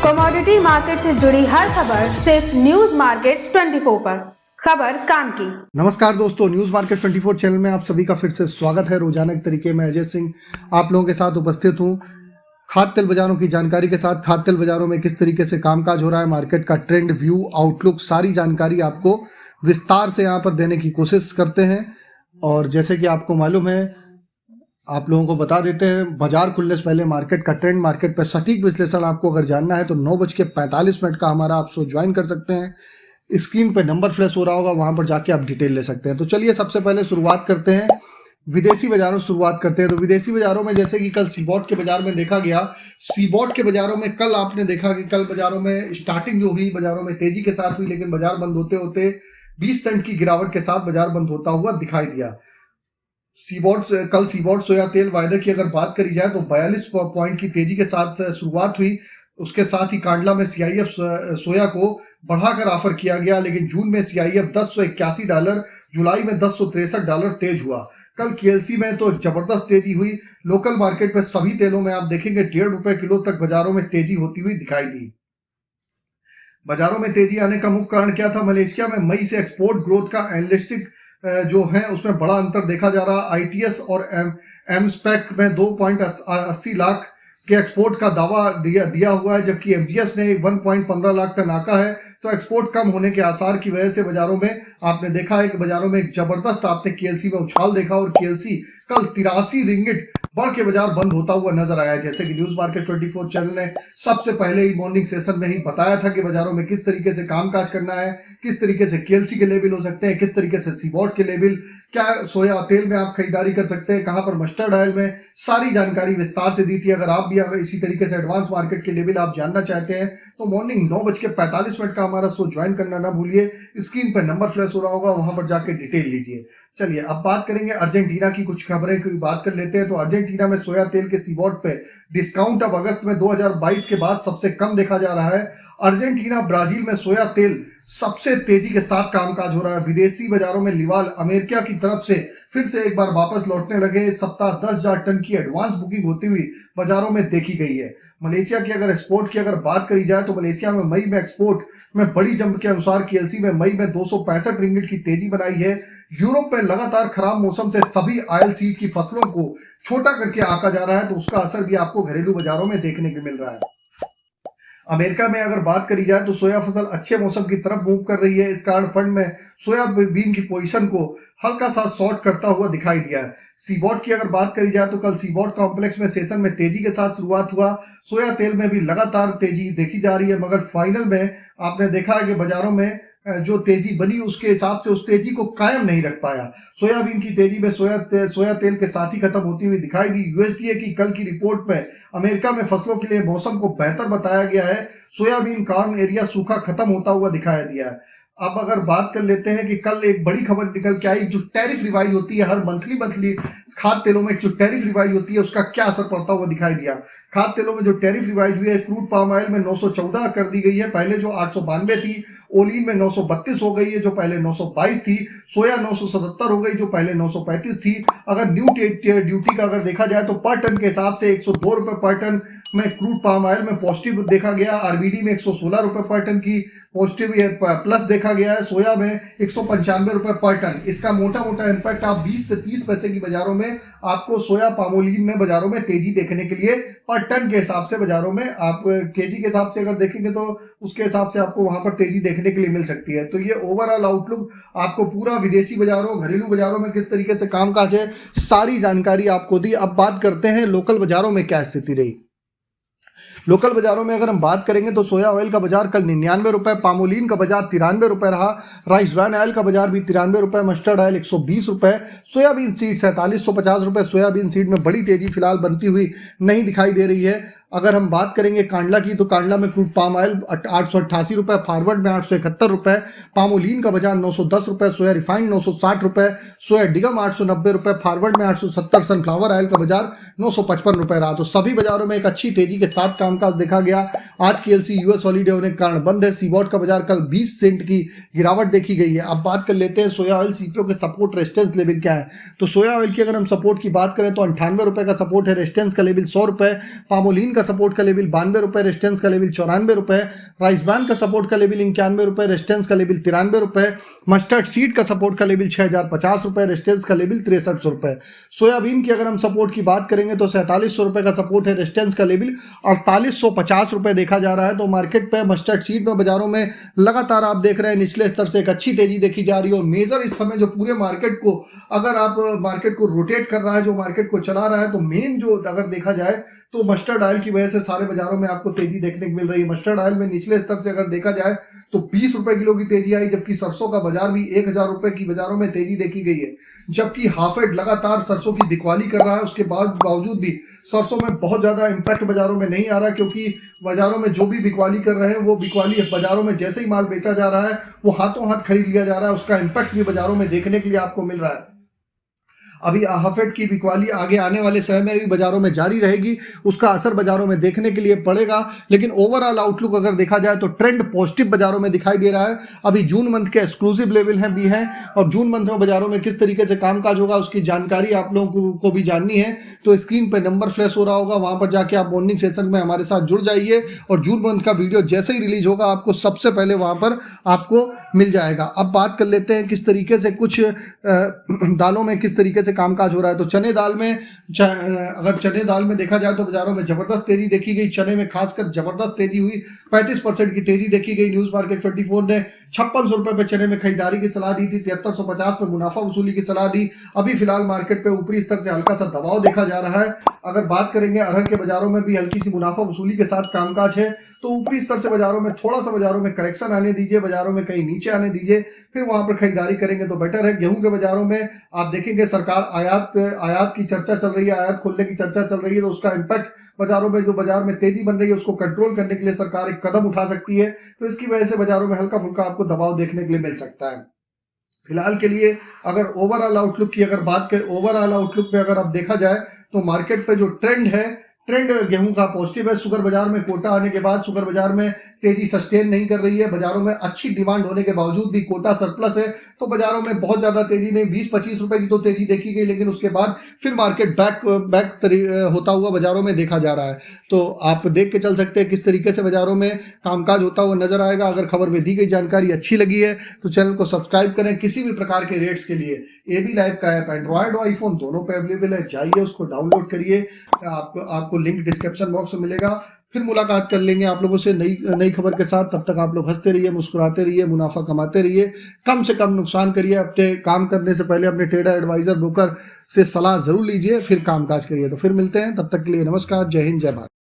Commodity market से जुड़ी हर खबर सिर्फ न्यूज मार्केट्स 24 पर। खबर काम की। नमस्कार दोस्तों, न्यूज मार्केट 24 चैनल में आप सभी का फिर से स्वागत है। रोजाना के तरीके में अजय सिंह आप लोगों के साथ उपस्थित हूं। खाद्य तेल बाजारों की जानकारी के साथ खाद्य तेल बाजारों में किस तरीके से कामकाज हो रहा है, मार्केट का ट्रेंड, व्यू, आउटलुक, सारी जानकारी आपको विस्तार से यहाँ पर देने की कोशिश करते हैं। और जैसे कि आपको मालूम है, आप लोगों को बता देते हैं, बाजार खुलने से पहले मार्केट का ट्रेंड, मार्केट पर सटीक विश्लेषण आपको अगर जानना है तो 9:45 का हमारा आप शो ज्वाइन कर सकते हैं। स्क्रीन पे नंबर फ्लैश हो रहा होगा, वहां पर जाके आप डिटेल ले सकते हैं। तो चलिए सबसे पहले शुरुआत करते हैं विदेशी बाजारों से शुरुआत करते हैं। तो विदेशी बाजारों में जैसे कि कल सीबॉट के बाजार में देखा गया, सीबॉट के बाजारों में कल आपने देखा कि कल बाजारों में स्टार्टिंग जो हुई बाजारों में तेजी के साथ हुई, लेकिन बाजार बंद होते होते 20 सेंट की गिरावट के साथ बाजार बंद होता हुआ दिखाई दिया। कल सीबॉट सोया तेल वायदे की अगर बात करी जाए तो 42 पॉइंट की तेजी के साथ शुरुआत हुई। उसके साथ ही कांडला में CIF सोया को बढ़ाकर ऑफर किया गया, लेकिन जून में CIF $1081, जुलाई में $1063 तेज हुआ। कल KLC में तो जबरदस्त तेजी हुई। लोकल मार्केट में सभी तेलों में आप देखेंगे ₹1.5 किलो तक बाजारों में तेजी होती हुई दिखाई दी। बाजारों में तेजी आने का मुख्य कारण क्या था? मलेशिया में मई से एक्सपोर्ट ग्रोथ का एनालिस्टिक जो है उसमें बड़ा अंतर देखा जा रहा। ITS और एमस्पेक में 2.80 लाख के एक्सपोर्ट का दावा दिया हुआ है, जबकि FGS ने 1.15 लाख टन आका है। तो एक्सपोर्ट कम होने के आसार की वजह से बाजारों में आपने देखा है कि बाजारों में एक जबरदस्त आपने KLC में उछाल देखा, और KLC कल 83 रिंगिट बढ़ के बाजार बंद होता हुआ नजर आया। जैसे कि न्यूज मार्केट 24 चैनल ने सबसे पहले ही मॉर्निंग सेशन में ही बताया था कि बाजारों में किस तरीके से कामकाज करना है, किस तरीके से KLC के लेवल हो सकते हैं, किस तरीके से सीबॉट के लेवल, क्या सोया तेल में आप खरीदारी कर सकते हैं, कहां पर मस्टर्ड ऑयल में, सारी जानकारी विस्तार से दी थी। अगर आप भी अगर इसी तरीके से एडवांस मार्केट के लेवल आप जानना चाहते हैं तो मॉर्निंग 9:45 का हमारा शो ज्वाइन करना ना भूलिए। स्क्रीन पर नंबर फ्लैश हो रहा होगा, वहां पर जाके डिटेल लीजिए। चलिए अब बात करेंगे अर्जेंटीना की, कुछ खबरें की बात कर लेते हैं। तो अर्जेंटीना में सोया तेल के सीबॉट पे डिस्काउंट अब अगस्त में 2022 के बाद सबसे कम देखा जा रहा है। अर्जेंटीना ब्राजील में सोया तेल सबसे तेजी के साथ कामकाज हो रहा है। विदेशी बाजारों में लिवाल अमेरिका की तरफ से फिर से एक बार वापस लौटने लगे। इस सप्ताह 10,000 टन की एडवांस बुकिंग होती हुई बाजारों में देखी गई है। मलेशिया की अगर एक्सपोर्ट की अगर बात करी जाए तो मलेशिया में मई में एक्सपोर्ट में बड़ी जंप के अनुसार KLC में मई में 265 रिंगिट की तेजी बनाई है। यूरोप में लगातार खराब मौसम से सभी ऑयल सीड की फसलों को छोटा करके आका जा रहा है, तो उसका असर भी आपको घरेलू बाजारों में देखने को मिल रहा है। अमेरिका में अगर बात करी जाए तो सोया फसल अच्छे मौसम की तरफ मूव कर रही है। इस कारण फंड में सोयाबीन की पोजीशन को हल्का सा शॉर्ट करता हुआ दिखाई दिया है। सीबॉट की अगर बात करी जाए तो कल सीबॉट कॉम्प्लेक्स में सेशन में तेजी के साथ शुरुआत हुआ। सोया तेल में भी लगातार तेजी देखी जा रही है, मगर फाइनल में आपने देखा है कि बाजारों में जो तेजी बनी उसके हिसाब से उस तेजी को कायम नहीं रख पाया। सोयाबीन की तेजी में सोया तेल के साथ ही खत्म होती हुई दिखाई दी। USDA की कल की रिपोर्ट में अमेरिका में फसलों के लिए मौसम को बेहतर बताया गया है। सोयाबीन कॉर्न एरिया सूखा खत्म होता हुआ दिखाया दिया है। अब अगर बात कर लेते हैं कि कल एक बड़ी खबर निकल के आई, जो टैरिफ रिवाइज होती है हर मंथली खाद्य तेलों में जो टैरिफ रिवाइज होती है उसका क्या असर पड़ता हुआ दिखाई दिया। खाद्य तेलों में जो टैरिफ रिवाइज हुई है, क्रूड पाम ऑयल में 914 कर दी गई है, पहले जो 892 थी। ओलिन में 932 हो गई है, जो पहले 922 थी। सोया 977 हो गई, जो पहले 935 थी। अगर न्यू ड्यूटी का अगर देखा जाए तो पर टन के हिसाब से 102 रुपए पर टन में क्रूड पाम ऑयल में पॉजिटिव देखा गया। RBD में 116 रुपए पर टन की पॉजिटिव प्लस देखा गया है। सोया में 195 रुपए पर टन। इसका मोटा मोटा इम्पैक्ट आप 20 से 30 पैसे की बाजारों में आपको सोया पामोलिन में बाजारों में तेजी देखने के लिए पर टन के हिसाब से बाजारों में आप केजी के हिसाब से अगर देखेंगे तो उसके हिसाब से आपको वहां पर तेजी देखने के लिए मिल सकती है। तो ये ओवरऑल आउटलुक आपको पूरा विदेशी बाजारों घरेलू बाजारों में किस तरीके से कामकाज है सारी जानकारी आपको दी। अब बात करते हैं लोकल बाजारों में क्या स्थिति रही। लोकल बाजारों में अगर हम बात करेंगे तो सोया ऑयल का बाजार कल 99 रुपए, पामोलिन का बाजार 93 रुपए रहा। राइस ब्रान ऑयल का बाजार भी 93 रुपए, मस्टर्ड ऑयल 120 रुपए, सोयाबीन सीड 4750 रुपए। सोयाबीन सीड में बड़ी तेजी फिलहाल बनती हुई नहीं दिखाई दे रही है। अगर हम बात करेंगे कांडला की तो कांडला में क्रूड पाम ऑयल 888 रुपए, फॉरवर्ड में 871 रुपए, पामोलिन का बाजार 910 रुपए, सोया रिफाइंड 960 रुपए, सोया डिगम 890 रुपए, फॉरवर्ड में 870, सनफ्लावर ऑयल का बाजार 955 रुपए रहा। तो सभी बाजारों में एक अच्छी तेजी के साथ काम कामकाज देखा गया। आज की एलसी यूएस हॉलीडे होने के कारण बंद है। सीबॉट का बाजार कल 20 सेंट की गिरावट देखी गई है। अब बात कर लेते हैं सोया ऑयल सीपीओ के सपोर्ट रेजिस्टेंस लेवल क्या है। तो सोया ऑयल की अगर हम सपोर्ट की बात करें तो 98 रुपये का सपोर्ट है, रेजिस्टेंस का लेवल 100 रुपये। पामोलिन का सपोर्ट का लेवल 92 रुपये, रेजिस्टेंस का लेवल 94 रुपये। राइस ब्रांड का सपोर्ट का लेवल 91 रुपये, रेजिस्टेंस का लेवल 93 रुपये। मस्टर्ड सीड का सपोर्ट का लेवल 6050 रुपये, रेजिस्टेंस का लेवल 6300 रुपये। सोयाबीन की अगर हम सपोर्ट की बात करेंगे तो 4700 रुपये का सपोर्ट है, रेजिस्टेंस का लेवल 4850 रुपये देखा जा रहा है। तो मार्केट पे मस्टर्ड सीड में बाजारों में लगातार आप देख रहे हैं निचले स्तर से एक अच्छी तेजी देखी जा रही है। और मेजर इस समय जो पूरे मार्केट को, अगर आप मार्केट को रोटेट कर रहा है, जो मार्केट को चला रहा है, तो मेन जो अगर देखा जाए तो मस्टर्ड ऑयल की वजह से सारे बाजारों में आपको तेजी देखने को मिल रही है। मस्टर्ड ऑयल में निचले स्तर से अगर देखा जाए तो 20 रुपए किलो की तेजी आई, जबकि सरसों का बाजार भी 1000 रुपए की बाजारों में तेजी देखी गई है। जबकि हाफेड लगातार सरसों की बिकवाली कर रहा है, उसके बावजूद भी सरसों में बहुत ज्यादा इंपैक्ट बाजारों में नहीं आ रहा, क्योंकि बाजारों में जो भी बिकवाली कर रहे हैं वो बिकवाली बाजारों में जैसे ही माल बेचा जा रहा है वो हाथों हाथ खरीद लिया जा रहा है। उसका इंपैक्ट भी बाजारों में देखने के लिए आपको मिल रहा है। अभी हाफेड की बिकवाली आगे आने वाले समय में भी बाजारों में जारी रहेगी, उसका असर बाजारों में देखने के लिए पड़ेगा। लेकिन ओवरऑल आउटलुक अगर देखा जाए तो ट्रेंड पॉजिटिव बाजारों में दिखाई दे रहा है। अभी जून मंथ के एक्सक्लूसिव लेवल हैं भी हैं, और जून मंथ में बाजारों में किस तरीके से कामकाज होगा उसकी जानकारी आप लोगों को भी जाननी है। तो स्क्रीन पर नंबर फ्लैश हो रहा होगा, वहां पर जाके आप मॉर्निंग सेशन में हमारे साथ जुड़ जाइए, और जून मंथ का वीडियो जैसे ही रिलीज होगा आपको सबसे पहले वहां पर आपको मिल जाएगा। अब बात कर लेते हैं किस तरीके से कुछ दालों में किस तरीके से कामकाज हो रहा है। तो चने दाल में अगर चने दाल में देखा जाए तो बाजारों में जबरदस्त तेजी देखी गई। चने में खासकर जबरदस्त तेजी हुई, 35% की तेजी देखी गई। न्यूज मार्केट 24 ने 5600 रुपए पे चने में खरीदारी की सलाह दी थी, 7350 पे मुनाफा वसूली की सलाह दी। अभी फिलहाल मार्केट पे ऊपरी स्तर से हल्का सा दबाव देखा जा रहा है। अगर बात करेंगे अरहर के बाजारों में भी हल्की सी मुनाफा वसूली के साथ कामकाज है। तो ऊपरी स्तर से बाजारों में थोड़ा सा बाजारों में करेक्शन आने दीजिए, बाजारों में कहीं नीचे आने दीजिए, फिर वहां पर खरीदारी करेंगे तो बेटर है। गेहूं के बाजारों में आप देखेंगे सरकार आयात की चर्चा चल रही है, आयात खोलने की चर्चा चल रही है, तो उसका इम्पैक्ट बाजारों में, जो बाजार में तेजी बन रही है उसको कंट्रोल करने के लिए सरकार एक कदम उठा सकती है। तो इसकी वजह से बाजारों में हल्का फुल्का आपको दबाव देखने के लिए मिल सकता है। फिलहाल के लिए अगर ओवरऑल आउटलुक की अगर बात करें, ओवरऑल आउटलुक पे अगर अब देखा जाए तो मार्केट पे जो ट्रेंड गेहूं का पॉजिटिव है। शुगर बाजार में कोटा आने के बाद शुगर बाजार में तेजी सस्टेन नहीं कर रही है। बाजारों में अच्छी डिमांड होने के बावजूद भी कोटा सरप्लस है, तो बाजारों में बहुत ज्यादा तेजी नहीं, 20-25 रुपए की तो तेजी देखी गई, लेकिन उसके बाद फिर मार्केट बैक होता हुआ बाजारों में देखा जा रहा है। तो आप देख के चल सकते हैं किस तरीके से बाजारों में कामकाज होता हुआ नजर आएगा। अगर खबर में दी गई जानकारी अच्छी लगी है तो चैनल को सब्सक्राइब करें। किसी भी प्रकार के रेट्स के लिए AB लाइव का ऐप एंड्रॉयड और आईफोन दोनों पे अवेलेबल है, जाइए उसको डाउनलोड करिए। आपको लिंक डिस्क्रिप्शन बॉक्स में मिलेगा। फिर मुलाकात कर लेंगे आप लोगों से नई खबर के साथ। तब तक आप लोग हंसते रहिए, मुस्कुराते रहिए, मुनाफा कमाते रहिए, कम से कम नुकसान करिए। अपने काम करने से पहले अपने ट्रेडर, एडवाइजर, ब्रोकर से सलाह जरूर लीजिए, फिर कामकाज करिए। तो फिर मिलते हैं, तब तक के लिए नमस्कार, जय हिंद, जय भारत।